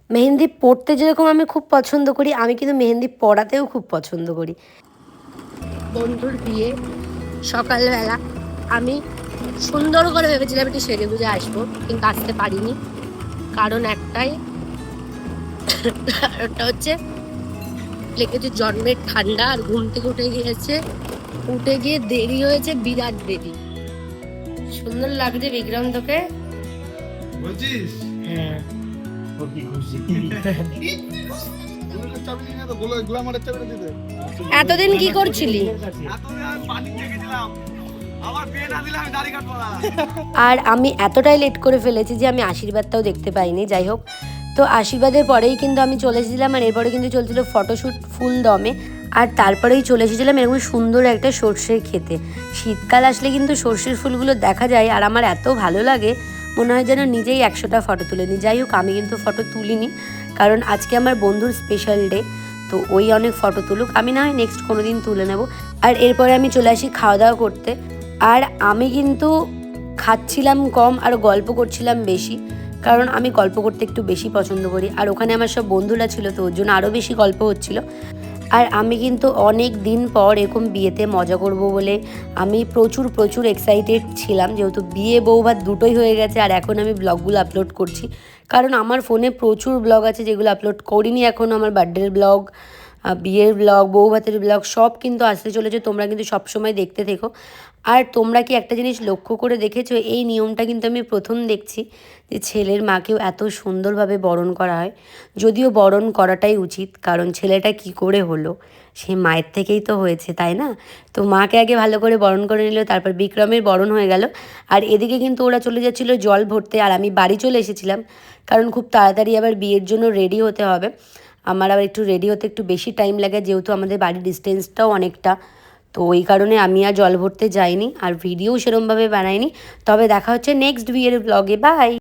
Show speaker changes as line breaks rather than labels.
মেহেন্দি পড়তে যেরকম আমি খুব পছন্দ করি, আমি কিন্তু মেহেন্দি পড়াতেও খুব পছন্দ করি। বন্ধুর বিয়ে সকালবেলা আমি সুন্দর করে ভেবেছিলাম একটু সেজে গুজে আসবো, কিন্তু আসতে পারিনি। কারণ একটাই, ওটা হচ্ছে লেগেছে জন্মের ঠান্ডা, আর ঘুম থেকে উঠে গিয়ে দেরি হয়েছে, বিরাট দেরি। সুন্দর লাগছে বিক্রম তোকে,
বলছিস?
হ্যাঁ। এতদিন কি করছিলি? আর আমি এতটাই লেট করে ফেলেছি যে আমি আশীর্বাদটাও দেখতে পাইনি। যাই হোক, তো আশীর্বাদের পরেই কিন্তু আমি চলে এসেছিলাম, আর এরপরে কিন্তু চলছিল ফটোশ্যুট ফুল দমে। আর তারপরেই চলে এসেছিলাম এরকম সুন্দর একটা সর্ষের খেতে। শীতকাল আসলে কিন্তু সর্ষের ফুলগুলো দেখা যায়, আর আমার এত ভালো লাগে, মনে হয় যেন নিজেই 100টা ফটো তুলে নিই। যাই হোক, আমি কিন্তু ফটো তুলিনি, কারণ আজকে আমার বন্ধুর স্পেশাল ডে, তো ওই অনেক ফটো তুলুক, আমি না হয় নেক্সট কোনো দিন তুলে নেব। আর এরপরে আমি চলে আসি খাওয়া দাওয়া করতে। আর আমি কিন্তু খাচ্ছিলাম কম আর গল্প করছিলাম বেশি, কারণ আমি গল্প করতে একটু বেশি পছন্দ করি। আর ওখানে আমার সব বন্ধুরা ছিল, তো ওর জন্য আরও বেশি গল্প হচ্ছিল। আর আমি কিন্তু অনেক দিন পর এরকম বিয়েতে মজা করব বলে আমি প্রচুর প্রচুর এক্সাইটেড ছিলাম, যেহেতু বিয়ে বৌভাত দুটোই হয়ে গেছে। আর এখন আমি ব্লগগুলো আপলোড করছি, কারণ আমার ফোনে প্রচুর ব্লগ আছে যেগুলো আপলোড করিনি এখন। আমার বার্থডের ব্লগ, বিয়ের ব্লগ, বৌভাতের ব্লগ সব কিন্তু আসতে চলেছে। তোমরা কিন্তু সবসময় দেখতে থেকো। আর তোমরা কি একটা জিনিস লক্ষ্য করে দেখেছো, এই নিয়মটা কিন্তু আমি প্রথম দেখছি, যে ছেলের মাকেও এত সুন্দরভাবে বরণ করা হয়। যদিও বরণ করাটাই উচিত, কারণ ছেলেটা কি করে হলো, সে মায়ের থেকেই তো হয়েছে, তাই না? তো মাকে আগে ভালো করে বরণ করে নিল, তারপর বিক্রমের বরণ হয়ে গেল। আর এদিকে কিন্তু ওরা চলে যাচ্ছিলো জল ভরতে, আর আমি বাড়ি চলে এসেছিলাম, কারণ খুব তাড়াতাড়ি আবার বিয়ের জন্য রেডি হতে হবে। আমার আবার একটু রেডি হতে একটু বেশি টাইম লাগে, যেহেতু আমাদের বাড়ির ডিস্টেন্সটাও অনেকটা। তো ওই কারণে আমি আর জল ভরতে যাইনি, আর ভিডিও সেরমভাবে বানাইনি। তবে দেখা হচ্ছে নেক্সট বিয়ের ব্লগে। বাই।